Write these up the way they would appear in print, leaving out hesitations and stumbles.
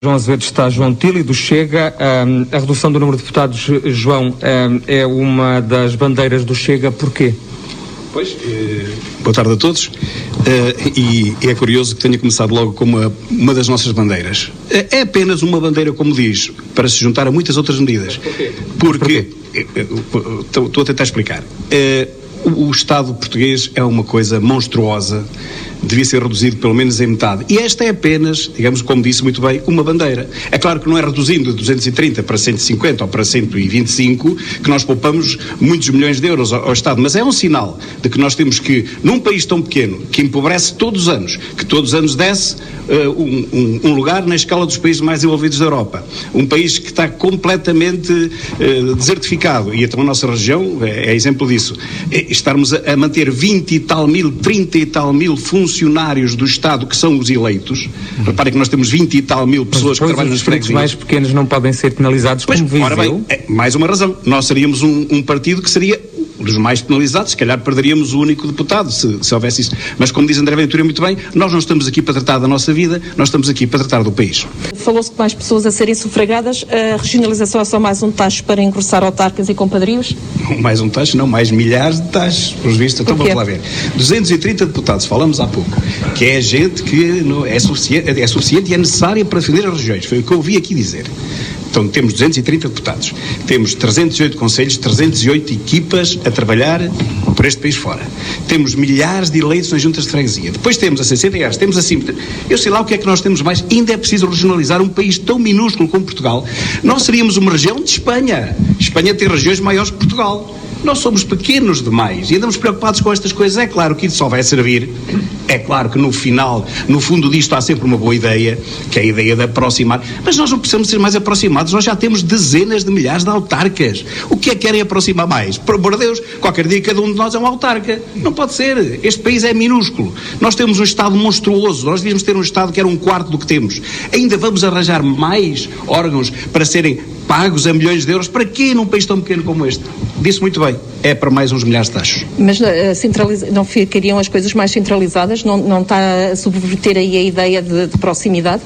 João Azevedo está João Tili, do Chega. A redução do número de deputados, João, é uma das bandeiras do Chega. Porquê? Pois, boa tarde a todos. E é curioso que tenha começado logo com uma das nossas bandeiras. É apenas uma bandeira, como diz, para se juntar a muitas outras medidas. Porquê? Porque, estou a tentar explicar. O Estado português é uma coisa monstruosa, devia ser reduzido pelo menos em metade. E esta é apenas, digamos, como disse muito bem, uma bandeira. É claro que não é reduzindo de 230 para 150 ou para 125 que nós poupamos muitos milhões de euros ao Estado, mas é um sinal de que nós temos que, num país tão pequeno, que empobrece todos os anos, que todos os anos desce um lugar na escala dos países mais desenvolvidos da Europa, um país que está completamente desertificado, e então a nossa região é exemplo disso. Estarmos a manter 20 e tal mil, 30 e tal mil funcionários do Estado que são os eleitos. Reparem que nós temos 20 e tal mil pessoas que trabalham nas freguesias. Os mais pequenos não podem ser penalizados, pois, como Viseu? Ora bem, mais uma razão. Nós seríamos um partido que seria dos mais penalizados, se calhar perderíamos o único deputado, se houvesse isso. Mas como diz André Ventura muito bem, nós não estamos aqui para tratar da nossa vida, nós estamos aqui para tratar do país. Falou-se de mais pessoas a serem sufragadas. A regionalização é só mais um tacho para engrossar autarcas e compadrios? Mais um tacho, não, mais milhares de taxos, pelos vistos. Então vamos lá ver. 230 deputados, falamos há pouco, que é gente que não, é suficiente e é necessária para defender as regiões. Foi o que eu ouvi aqui dizer. Então temos 230 deputados, temos 308 conselhos, 308 equipas a trabalhar por este país fora. Temos milhares de eleitos nas juntas de freguesia. Depois temos a CCDRs, temos assim, eu sei lá o que é que nós temos mais. Ainda é preciso regionalizar um país tão minúsculo como Portugal. Nós seríamos uma região de Espanha. Espanha tem regiões maiores que Portugal. Nós somos pequenos demais e andamos preocupados com estas coisas. É claro que isso só vai servir. É claro que no final, no fundo disto há sempre uma boa ideia, que é a ideia de aproximar. Mas nós não precisamos ser mais aproximados. Nós já temos dezenas de milhares de autarcas. O que é que querem aproximar mais? Por amor de Deus, qualquer dia cada um de nós é um autarca. Não pode ser. Este país é minúsculo. Nós temos um Estado monstruoso. Nós devíamos ter um Estado que era um quarto do que temos. Ainda vamos arranjar mais órgãos para serem pagos a milhões de euros. Para quê num país tão pequeno como este? Disse muito bem. É para mais uns milhares de taxas. Mas não ficariam as coisas mais centralizadas? Não está a subverter aí a ideia de proximidade?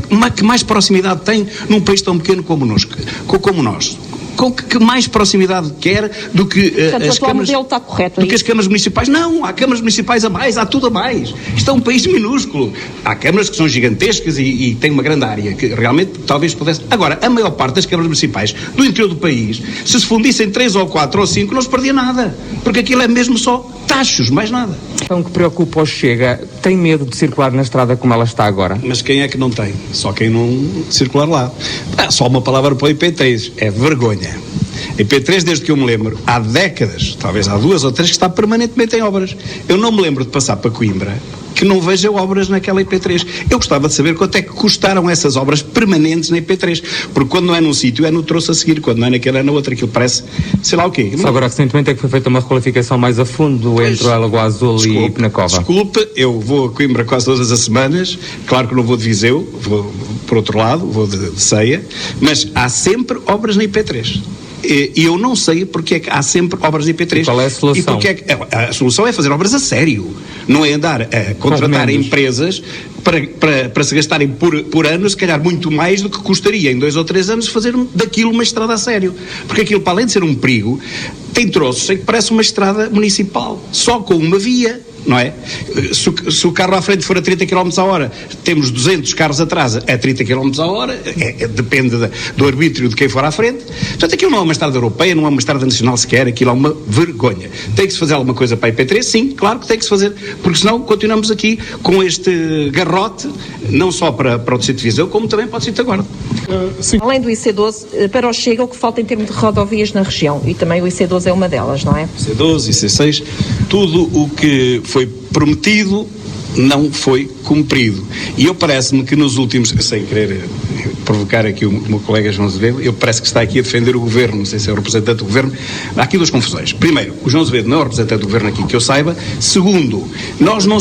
Mas que mais proximidade tem num país tão pequeno como nós? Com que mais proximidade quer do que as câmaras... modelo está correto, do que as câmaras municipais? Não, há câmaras municipais a mais, há tudo a mais. Isto é um país minúsculo. Há câmaras que são gigantescas e têm uma grande área, que realmente talvez pudesse... Agora, a maior parte das câmaras municipais do interior do país, se fundissem 3 ou 4 ou 5, não se perdia nada. Porque aquilo é mesmo só taxos, mais nada. Então, o que preocupa o Chega, tem medo de circular na estrada como ela está agora? Mas quem é que não tem? Só quem não circular lá. Só uma palavra para o IP3, é vergonha. A IP3, desde que eu me lembro, há décadas, talvez há 2 ou 3, que está permanentemente em obras. Eu não me lembro de passar para Coimbra que não veja obras naquela IP3. Eu gostava de saber quanto é que custaram essas obras permanentes na IP3, porque quando não é num sítio é no troço a seguir, quando não é naquele é na outra, aquilo parece, sei lá o quê. Só agora recentemente é que foi feita uma requalificação mais a fundo entre a Lagoa Azul e Penacova. Desculpe, eu vou a Coimbra quase todas as semanas, claro que não vou de Viseu, vou por outro lado, vou de Ceia, mas há sempre obras na IP3. E eu não sei porque é que há sempre obras de IP3. E qual é a solução? E porque é que, a solução é fazer obras a sério. Não é andar a contratar empresas para se gastarem por ano, se calhar muito mais do que custaria em 2 ou 3 anos fazer daquilo uma estrada a sério. Porque aquilo, para além de ser um perigo, tem troços em que parece uma estrada municipal, só com uma via. Não é? Se o carro à frente for a 30 km a hora, temos 200 carros atrás a 30 km a hora, depende do arbítrio de quem for à frente. Portanto, aquilo não é uma estrada europeia, não é uma estrada nacional sequer, aquilo é uma vergonha. Tem que se fazer alguma coisa para a IP3? Sim, claro que tem que se fazer, porque senão continuamos aqui com este garrote, não só para o distrito de Viseu, como também para o distrito da Guarda. Além do IC12, para o Chega, o que falta em termos de rodovias na região, e também o IC12 é uma delas, não é? IC12, IC6, tudo o que foi prometido não foi cumprido. E eu parece-me que nos últimos, sem querer provocar aqui o meu colega João Azevedo, ele parece que está aqui a defender o governo, não sei se é o representante do governo. Há aqui duas confusões. Primeiro, o João Azevedo não é o representante do governo aqui, que eu saiba. Segundo, nós não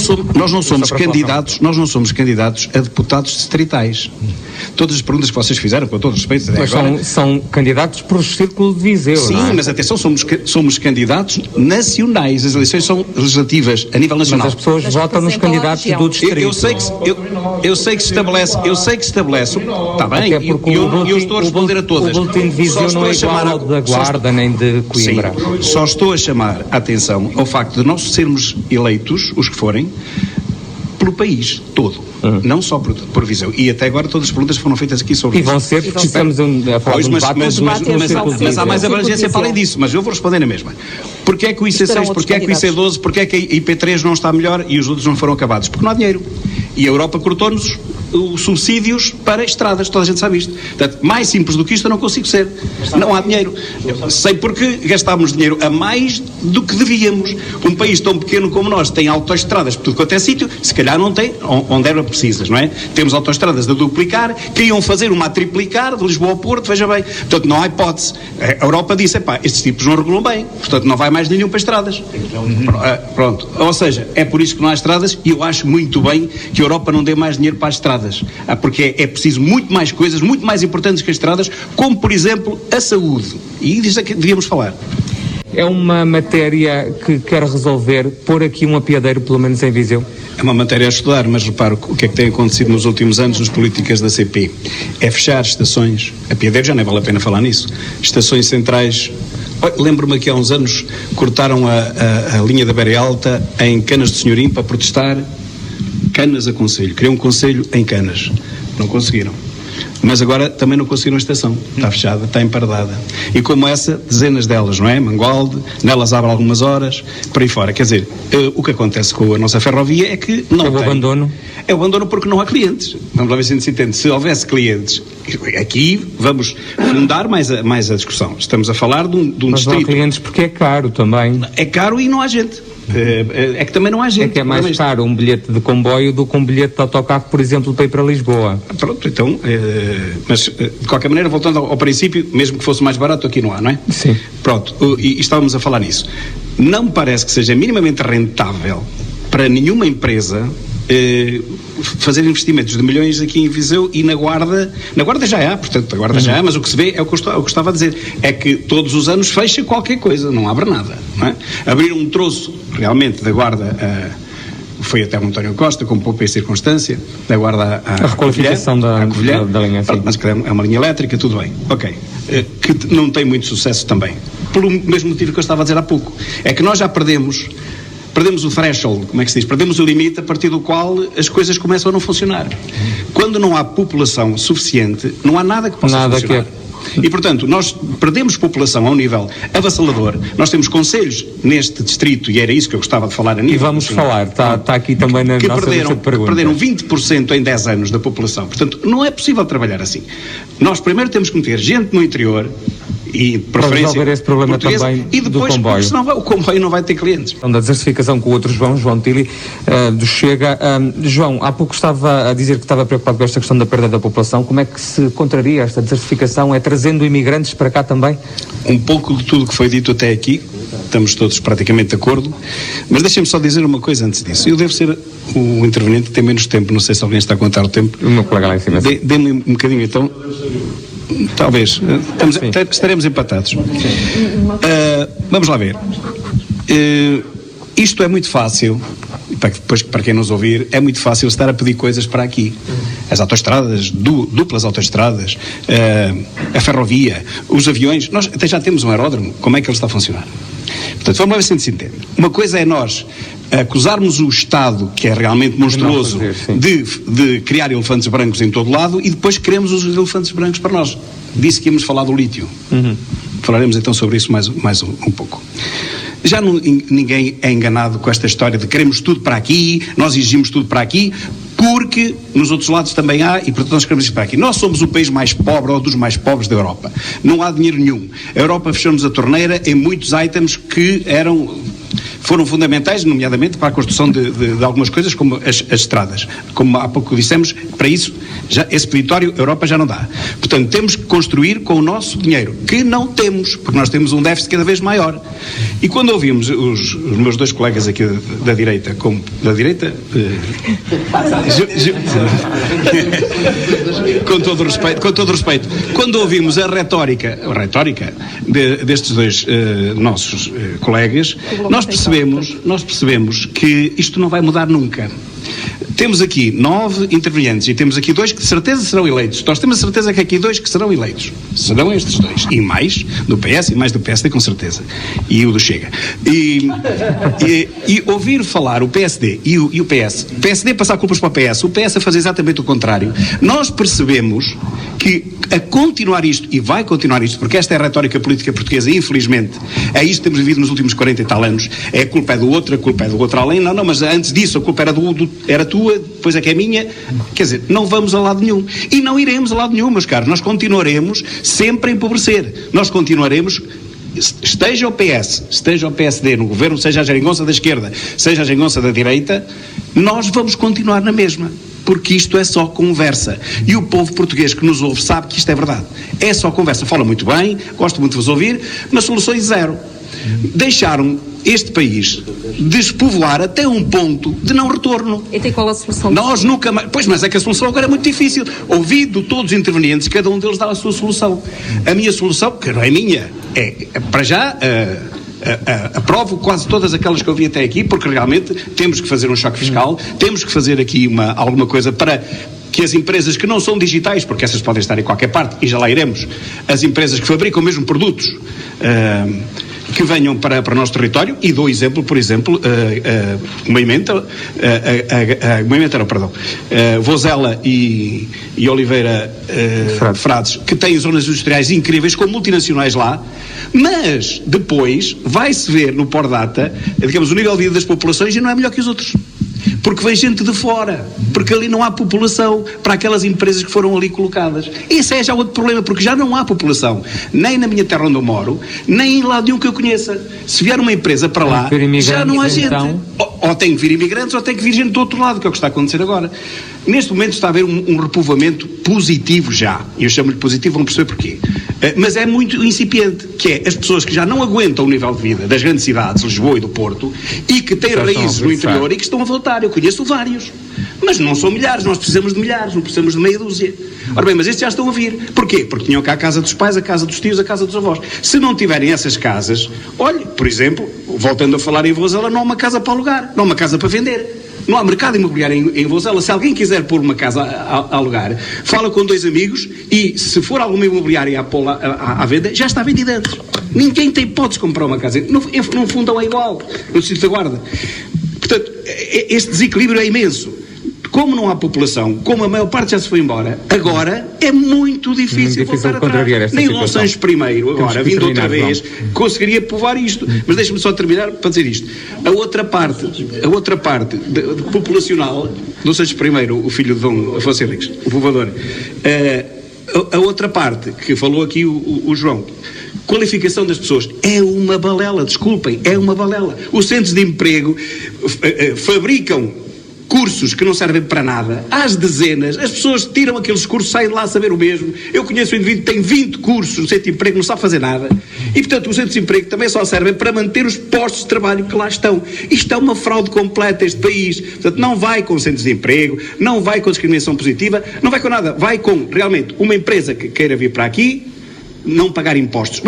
somos candidatos a deputados distritais. Todas as perguntas que vocês fizeram, com todo respeito, mas agora, são candidatos por círculo de Viseu. Sim, não é? Mas atenção, somos candidatos nacionais. As eleições são legislativas a nível nacional. Mas as pessoas votam nos candidatos do distrito. Eu sei que se estabelece. Está bem, e eu estou a responder a todas. O boletim de Viseu não é igual ao da Guarda nem de Coimbra. Sim, só estou a chamar a atenção ao facto de nós sermos eleitos, os que forem, pelo país todo. Não só por Viseu. E até agora todas as perguntas foram feitas aqui sobre isso. E vão ser, porque estamos a falar de um debate. Mas há mais abrangência para além disso, mas eu vou responder na mesma. Porquê é que o IC6, porquê é que o IC12, porquê é que a IP3 não está melhor e os outros não foram acabados? Porque não há dinheiro. E a Europa cortou-nos os subsídios para estradas, toda a gente sabe isto. Portanto, mais simples do que isto eu não consigo ser. Não há dinheiro. Eu sei porque gastámos dinheiro a mais do que devíamos. Um país tão pequeno como nós tem autoestradas por tudo quanto é sítio, se calhar não tem, onde era precisas, não é? Temos autoestradas a duplicar, queriam fazer uma a triplicar, de Lisboa ao Porto, veja bem. Portanto, não há hipótese. A Europa disse, estes tipos não regulam bem, portanto não vai mais nenhum para estradas. Pronto. Ou seja, é por isso que não há estradas e eu acho muito bem que a Europa não dê mais dinheiro para as estradas. Porque é preciso muito mais coisas, muito mais importantes que as estradas, como por exemplo a saúde. E disso é que devíamos falar. É uma matéria que quer resolver, pôr aqui um apiadeiro, pelo menos em Viseu? É uma matéria a estudar, mas reparo o que é que tem acontecido nos últimos anos nas políticas da CP. É fechar estações, apiadeiro já nem vale a pena falar nisso, estações centrais. Lembro-me que há uns anos cortaram a linha da Beira Alta em Canas de Senhorim para protestar. Canas a Conselho, queriam um Conselho em Canas, não conseguiram. Mas agora também não conseguiram a estação, está fechada, está empardada. E como essa, dezenas delas, não é? Mangualde, nelas abre algumas horas, por aí fora. Quer dizer, o que acontece com a nossa ferrovia é que não tem. É o abandono? É o abandono porque não há clientes. Vamos lá ver se a gente se entende. Se houvesse clientes, aqui vamos fundar mais a discussão. Estamos a falar de um distrito. Mas não há clientes porque é caro também. É caro e não há gente. É que também não há gente. É que é mais caro um bilhete de comboio do que um bilhete de autocarro, por exemplo, para ir para Lisboa. Pronto, então, mas de qualquer maneira, voltando ao princípio, mesmo que fosse mais barato, aqui não há, não é? Sim. Pronto, e estávamos a falar nisso. Não me parece que seja minimamente rentável para nenhuma empresa fazer investimentos de milhões aqui em Viseu e na Guarda já há, portanto, a Guarda já há, mas o que se vê é o que eu estava a dizer, é que todos os anos fecha qualquer coisa, não abre nada, não é? Abrir um troço, realmente, da Guarda foi até o António Costa, com pouca circunstância, da Guarda a requalificação da linha, sim. Mas que é uma linha elétrica, tudo bem, ok, que não tem muito sucesso também, pelo mesmo motivo que eu estava a dizer há pouco, é que nós já perdemos o threshold, como é que se diz? Perdemos o limite a partir do qual as coisas começam a não funcionar. Quando não há população suficiente, não há nada que possa funcionar. E, portanto, nós perdemos população a um nível avassalador. Nós temos concelhos neste distrito, e era isso que eu gostava de falar a nível. E vamos falar, está aqui também na nossa lista de perguntas. Que perderam 20% em 10 anos da população. Portanto, não é possível trabalhar assim. Nós primeiro temos que meter gente no interior, e preferência resolver esse problema também e depois, do comboio. Senão o comboio não vai ter clientes. Da desertificação com o outro João Tili, do Chega. João, há pouco estava a dizer que estava preocupado com esta questão da perda da população. Como é que se contraria esta desertificação? É trazendo imigrantes para cá também? Um pouco de tudo que foi dito até aqui, estamos todos praticamente de acordo, mas deixem-me só dizer uma coisa antes disso. Eu devo ser o interveniente que tem menos tempo, não sei se alguém está a contar o tempo. O meu colega lá em cima. Dê-me um bocadinho então. Talvez. Estaremos empatados. Vamos lá ver. Isto é muito fácil, depois para quem nos ouvir, é muito fácil estar a pedir coisas para aqui. As autoestradas, duplas autoestradas, a ferrovia, os aviões. Nós até já temos um aeródromo. Como é que ele está a funcionar? Portanto, vamos ver se a gente se entende. Uma coisa é nós acusarmos o Estado, que é realmente monstruoso, de criar elefantes brancos em todo lado, e depois queremos os elefantes brancos para nós. Disse que íamos falar do lítio. Falaremos então sobre isso mais um pouco. Já ninguém é enganado com esta história de queremos tudo para aqui, nós exigimos tudo para aqui, porque nos outros lados também há, e portanto nós queremos isso para aqui. Nós somos o país mais pobre, ou dos mais pobres da Europa. Não há dinheiro nenhum. A Europa fechou-nos a torneira em muitos itens que eram foram fundamentais, nomeadamente para a construção de algumas coisas, como as estradas. Como há pouco dissemos, para isso, esse peditório a Europa já não dá. Portanto, temos que construir com o nosso dinheiro, que não temos, porque nós temos um déficit cada vez maior. E quando ouvimos os meus dois colegas aqui da direita, com todo o respeito, quando ouvimos a retórica destes dois nossos colegas, nós percebemos que isto não vai mudar nunca. Temos aqui 9 intervenientes e temos aqui 2 que de certeza serão eleitos. Nós temos a certeza que aqui 2 que serão eleitos. Serão estes 2. E mais do PS e mais do PSD, com certeza. E o do Chega. E ouvir falar o PSD e o PS, o PSD passar culpas para o PS, o PS a fazer exatamente o contrário, nós percebemos que a continuar isto, e vai continuar isto, porque esta é a retórica política portuguesa, infelizmente, é isto que temos vivido nos últimos 40 e tal anos, a culpa é do outro, a culpa é do outro além, não, mas antes disso a culpa era tua, depois é que é minha, quer dizer, não vamos a lado nenhum, e não iremos a lado nenhum, meus caros, nós continuaremos sempre a empobrecer, nós continuaremos, esteja o PS, esteja o PSD no governo, seja a geringonça da esquerda, seja a geringonça da direita, nós vamos continuar na mesma. Porque isto é só conversa. E o povo português que nos ouve sabe que isto é verdade. É só conversa. Fala muito bem, gosto muito de vos ouvir, mas soluções zero. Deixaram este país despovoar até um ponto de não retorno. E tem qual a solução? Nós nunca mais... Pois, mas é que a solução agora é muito difícil. Ouvido todos os intervenientes, cada um deles dá a sua solução. A minha solução, que não é minha, é para já... aprovo quase todas aquelas que eu vi até aqui, porque realmente temos que fazer um choque fiscal, temos que fazer aqui alguma coisa para que as empresas que não são digitais, porque essas podem estar em qualquer parte, e já lá iremos, as empresas que fabricam mesmo produtos que venham para o nosso território, e dou exemplo, por exemplo, Vozela e Oliveira Frades, que têm zonas industriais incríveis com multinacionais lá, mas depois vai-se ver no Pordata, digamos, o nível de vida das populações e não é melhor que os outros. Porque vem gente de fora, porque ali não há população para aquelas empresas que foram ali colocadas. Esse é já outro problema, porque já não há população, nem na minha terra onde eu moro, nem em lado nenhum que eu conheça. Se vier uma empresa para lá, já não há gente. Então... Ou tem que vir imigrantes, ou tem que vir gente do outro lado, que é o que está a acontecer agora. Neste momento está a haver um repovoamento positivo já. E eu chamo-lhe positivo, vão perceber porquê. Mas é muito incipiente, que é as pessoas que já não aguentam o nível de vida das grandes cidades, Lisboa e do Porto, e que têm raízes no interior e que estão a voltar. Eu conheço vários. Mas não são milhares, nós precisamos de milhares, não precisamos de meia dúzia. Ora bem, mas estes já estão a vir. Porquê? Porque tinham cá a casa dos pais, a casa dos tios, a casa dos avós. Se não tiverem essas casas, olhe, por exemplo, voltando a falar em Vozela, não há uma casa para alugar, não há uma casa para vender. Não há mercado imobiliário em Vozela. Se alguém quiser pôr uma casa a alugar, fala com 2 amigos e, se for alguma imobiliária à venda, já está vendida antes. Ninguém tem hipótese de comprar uma casa. No fundo é igual, no Distrito da Guarda. Portanto, este desequilíbrio é imenso. Como não há população, como a maior parte já se foi embora, agora é muito difícil voltar atrás. Nem Los Angeles primeiro, agora, vindo outra vez, conseguiria povoar isto. Mas deixe-me só terminar para dizer isto. A outra parte populacional, Los Angeles primeiro, o filho de Dom Afonso Henriques, o povoador, a outra parte, que falou aqui o João, qualificação das pessoas, é uma balela, desculpem, é uma balela. Os centros de emprego fabricam cursos que não servem para nada, às dezenas, as pessoas tiram aqueles cursos, saem de lá a saber o mesmo. Eu conheço um indivíduo que tem 20 cursos no centro de emprego, não sabe fazer nada. E, portanto, os centros de emprego também só servem para manter os postos de trabalho que lá estão. Isto é uma fraude completa, este país. Portanto, não vai com centros de emprego, não vai com discriminação positiva, não vai com nada. Vai com, realmente, uma empresa que queira vir para aqui, não pagar impostos.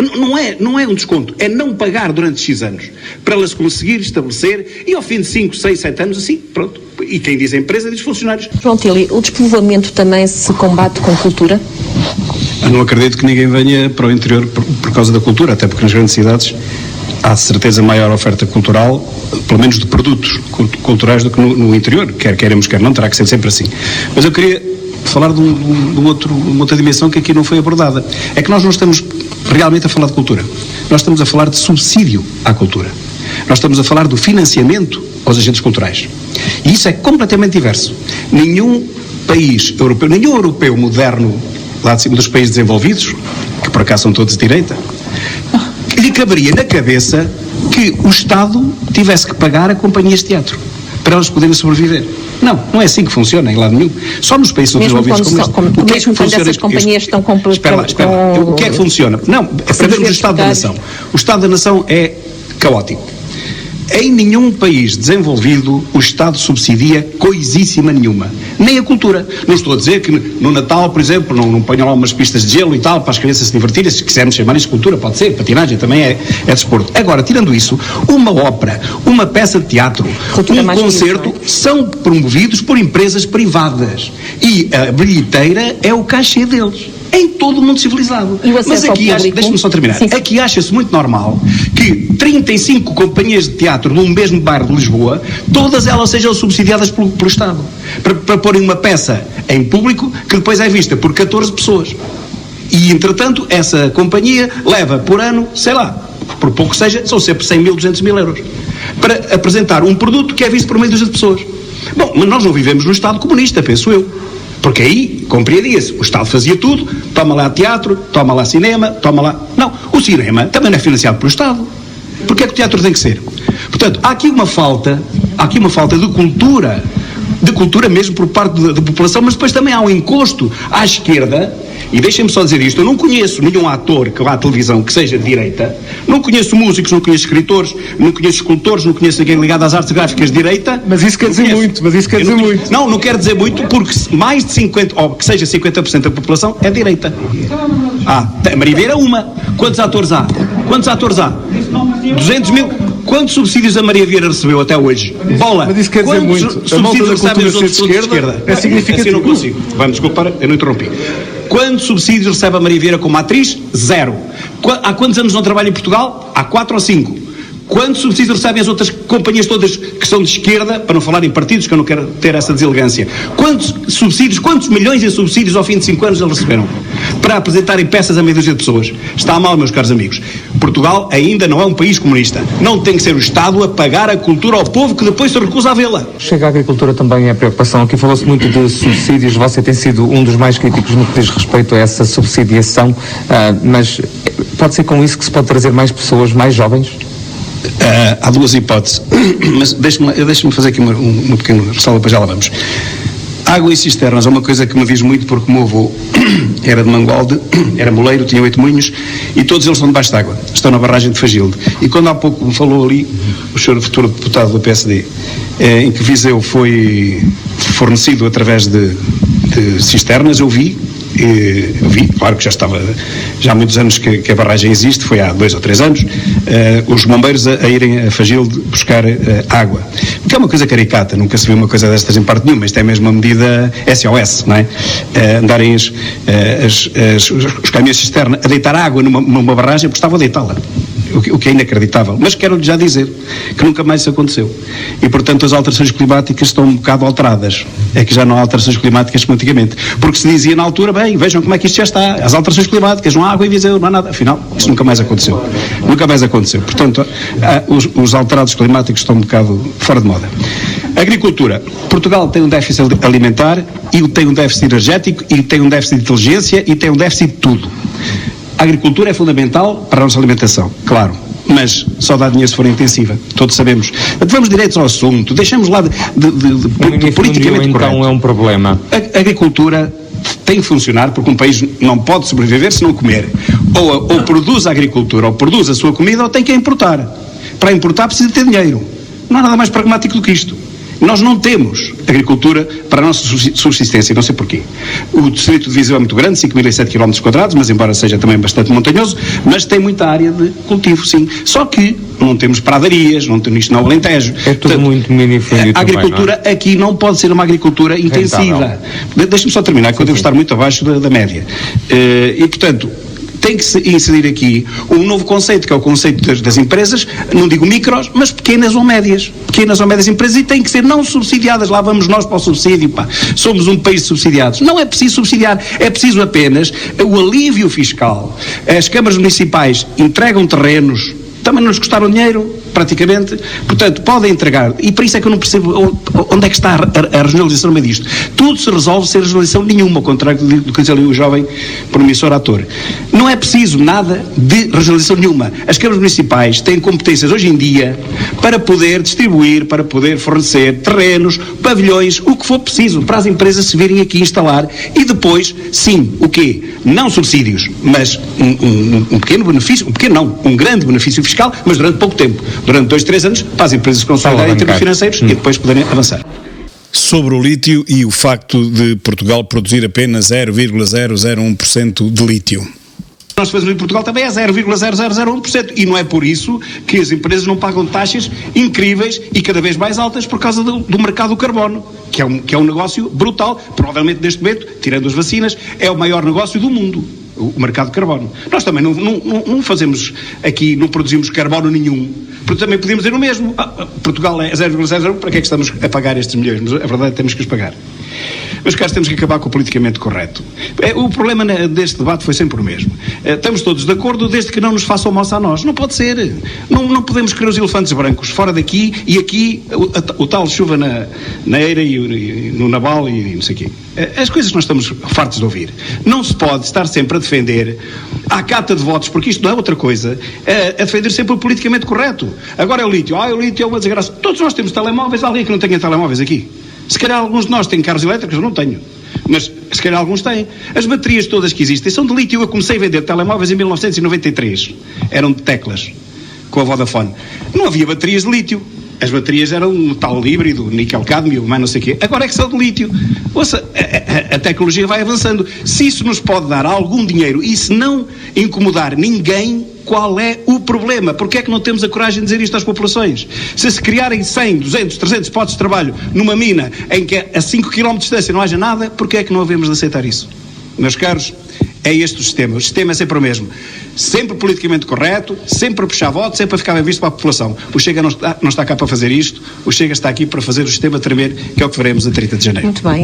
Não é um desconto, é não pagar durante X anos, para ela se conseguir estabelecer, e ao fim de 5, 6, 7 anos, assim, pronto. E quem diz a empresa diz funcionários. João Tili, o despovoamento também se combate com cultura? Eu não acredito que ninguém venha para o interior por causa da cultura, até porque nas grandes cidades há certeza maior oferta cultural, pelo menos de produtos culturais, do que no interior, quer queiramos, quer não, terá que ser sempre assim. Mas eu queria falar de uma outra dimensão que aqui não foi abordada. É que nós não estamos realmente a falar de cultura. Nós estamos a falar de subsídio à cultura. Nós estamos a falar do financiamento aos agentes culturais. E isso é completamente diverso. Nenhum país europeu, nenhum europeu moderno, lá de cima dos países desenvolvidos, que por acaso são todos de direita, lhe caberia na cabeça que o Estado tivesse que pagar a companhias de teatro para elas poderem sobreviver. Não é assim que funciona em lado nenhum. Só nos países desenvolvidos como este. O que é que funciona? Essas companhias estão com... Espera lá. O que é que funciona? Não, é para vermos o Estado da Nação. O Estado da Nação é caótico. Em nenhum país desenvolvido o Estado subsidia coisíssima nenhuma. Nem a cultura. Não estou a dizer que no Natal, por exemplo, não ponham lá umas pistas de gelo e tal, para as crianças se divertirem, se quisermos chamar isso de cultura, pode ser, patinagem também é desporto. Agora, tirando isso, uma ópera, uma peça de teatro, um concerto, são promovidos por empresas privadas. E a bilheteira é o cachê deles. Em todo o mundo civilizado. Mas aqui, deixa-me só terminar, sim. Aqui acha-se muito normal que 35 companhias de teatro num mesmo bairro de Lisboa, todas elas sejam subsidiadas pelo Estado, para porem uma peça em público que depois é vista por 14 pessoas. E, entretanto, essa companhia leva por ano, sei lá, por pouco que seja, são sempre 100 mil, 200 mil euros, para apresentar um produto que é visto por meio de pessoas. Bom, mas nós não vivemos num Estado comunista, penso eu. Porque aí, compreendia-se, o Estado fazia tudo, toma lá teatro, toma lá cinema, toma lá... Não, o cinema também não é financiado pelo Estado. Porque é que o teatro tem que ser? Portanto, há aqui uma falta de cultura mesmo por parte da população, mas depois também há um encosto à esquerda. E deixem-me só dizer isto, eu não conheço nenhum ator que vá à televisão que seja de direita, não conheço músicos, não conheço escritores, não conheço escultores, não conheço ninguém ligado às artes gráficas de direita. Mas isso quer dizer muito, Não quer dizer muito, porque mais de 50%, ou que seja 50% da população é de direita. A Maria Vieira é uma. Quantos atores há? 200 mil. Quantos subsídios a Maria Vieira recebeu até hoje? Bola! Mas isso quer dizer muito. Subsídios recebem os outros de esquerda? É significativo. Assim não consigo. Vamos, desculpa, eu não interrompi. Quantos subsídios recebe a Maria Vieira como atriz? 0. Há quantos anos não trabalha em Portugal? Há 4 ou 5. Quantos subsídios recebem as outras companhias todas que são de esquerda, para não falar em partidos, que eu não quero ter essa deselegância? Quantos milhões em subsídios ao fim de 5 anos eles receberam? Para apresentarem peças a meia dúzia de pessoas. Está mal, meus caros amigos. Portugal ainda não é um país comunista. Não tem que ser o Estado a pagar a cultura ao povo que depois se recusa a vê-la. Chega à agricultura também é preocupação. Aqui falou-se muito de subsídios. Você tem sido um dos mais críticos no que diz respeito a essa subsidiação. Mas pode ser com isso que se pode trazer mais pessoas, mais jovens? Há duas hipóteses, mas deixe-me fazer aqui uma pequena ressalva, para já lá vamos. Água e cisternas é uma coisa que me diz muito, porque o meu avô era de Mangualde, era moleiro, tinha 8 moinhos, e todos eles estão debaixo de água, estão na barragem de Fagilde. E quando há pouco me falou ali o senhor futuro deputado do PSD, em que Viseu foi fornecido através de cisternas, eu vi, claro que já há muitos anos que a barragem existe, foi há 2 ou 3 anos, os bombeiros a irem a Fagilde buscar água. O que é uma coisa caricata, nunca se viu uma coisa destas em parte nenhuma, isto é mesmo uma medida SOS, não é? Andarem os caminhões de cisterna a deitar água numa barragem, porque estavam a deitá-la. O que é inacreditável. Mas quero-lhe já dizer que nunca mais isso aconteceu. E, portanto, as alterações climáticas estão um bocado alteradas. É que já não há alterações climáticas como antigamente. Porque se dizia na altura, bem, vejam como é que isto já está. As alterações climáticas, não há água em Viseu, não há nada. Afinal, isso nunca mais aconteceu. Nunca mais aconteceu. Portanto, os alterados climáticos estão um bocado fora de moda. Agricultura. Portugal tem um déficit alimentar, e tem um déficit energético, e tem um déficit de inteligência, e tem um déficit de tudo. A agricultura é fundamental para a nossa alimentação, claro, mas só dá dinheiro se for intensiva, todos sabemos. Vamos diretos ao assunto, deixamos lá de politicamente correto. Então é um problema. A agricultura tem que funcionar, porque um país não pode sobreviver se não comer. Ou produz a agricultura, ou produz a sua comida, ou tem que importar. Para importar precisa ter dinheiro. Não há nada mais pragmático do que isto. Nós não temos agricultura para a nossa subsistência, não sei porquê. O distrito de Viseu é muito grande, 5.007 km², mas embora seja também bastante montanhoso, mas tem muita área de cultivo, sim. Só que não temos pradarias, não temos isto no Alentejo. É tudo muito minifundido. A agricultura também, aqui não pode ser uma agricultura intensiva. Deixe-me só terminar, que eu devo estar muito abaixo da média. E, portanto, tem que se inserir aqui um novo conceito, que é o conceito das empresas, não digo micros, mas pequenas ou médias empresas, e têm que ser não subsidiadas. Lá vamos nós para o subsídio, pá. Somos um país de subsidiados. Não é preciso subsidiar, é preciso apenas o alívio fiscal. As câmaras municipais entregam terrenos, também não nos custaram dinheiro. praticamente. Portanto, podem entregar. E por isso é que eu não percebo onde é que está a regionalização no meio disto. Tudo se resolve sem regionalização nenhuma, ao contrário do que diz ali o jovem promissor ator. Não é preciso nada de regionalização nenhuma. As câmaras municipais têm competências hoje em dia para poder distribuir, para poder fornecer terrenos, pavilhões, o que for preciso, para as empresas se virem aqui instalar e depois, sim, o quê? Não subsídios, mas um pequeno benefício, um grande benefício fiscal, mas durante pouco tempo, durante 2, 3 anos, para as empresas consolidarem em termos financeiros e depois poderem avançar. Sobre o lítio e o facto de Portugal produzir apenas 0,001% de lítio. Nós fazemos em Portugal também é 0,0001% e não é por isso que as empresas não pagam taxas incríveis e cada vez mais altas por causa do mercado do carbono, que é um negócio brutal, provavelmente neste momento, tirando as vacinas, é o maior negócio do mundo, o mercado de carbono. Nós também não fazemos aqui, não produzimos carbono nenhum, porque também podemos dizer o mesmo. Portugal é 0,01, para que é que estamos a pagar estes milhões? Mas a verdade é que temos que os pagar. Mas, caros, temos que acabar com o politicamente correto. O problema deste debate foi sempre o mesmo. Estamos todos de acordo desde que não nos façam almoço a nós. Não pode ser. Não podemos querer os elefantes brancos fora daqui e aqui o tal chuva na eira e no naval e não sei o quê. As coisas que nós estamos fartos de ouvir. Não se pode estar sempre a defender à cata de votos, porque isto não é outra coisa, a defender sempre o politicamente correto. Agora é o lítio. O lítio é uma desgraça. Todos nós temos telemóveis. Há alguém que não tenha telemóveis aqui? Se calhar alguns de nós têm carros elétricos, eu não tenho. Mas se calhar alguns têm. As baterias todas que existem são de lítio. Eu comecei a vender telemóveis em 1993. Eram de teclas, com a Vodafone. Não havia baterias de lítio. As baterias eram um tal híbrido, níquel-cádmio, mas não sei o quê. Agora é que são de lítio. Ouça, a tecnologia vai avançando. Se isso nos pode dar algum dinheiro e se não incomodar ninguém, qual é o problema? Porque é que não temos a coragem de dizer isto às populações? Se criarem 100, 200, 300 postos de trabalho numa mina em que a 5 km de distância não haja nada, porque é que não havemos de aceitar isso? Meus caros, é este o sistema. O sistema é sempre o mesmo. Sempre politicamente correto, sempre a puxar votos, sempre a ficar bem visto para a população. O Chega não está cá para fazer isto, o Chega está aqui para fazer o sistema tremer, que é o que veremos a 30 de janeiro. Muito bem.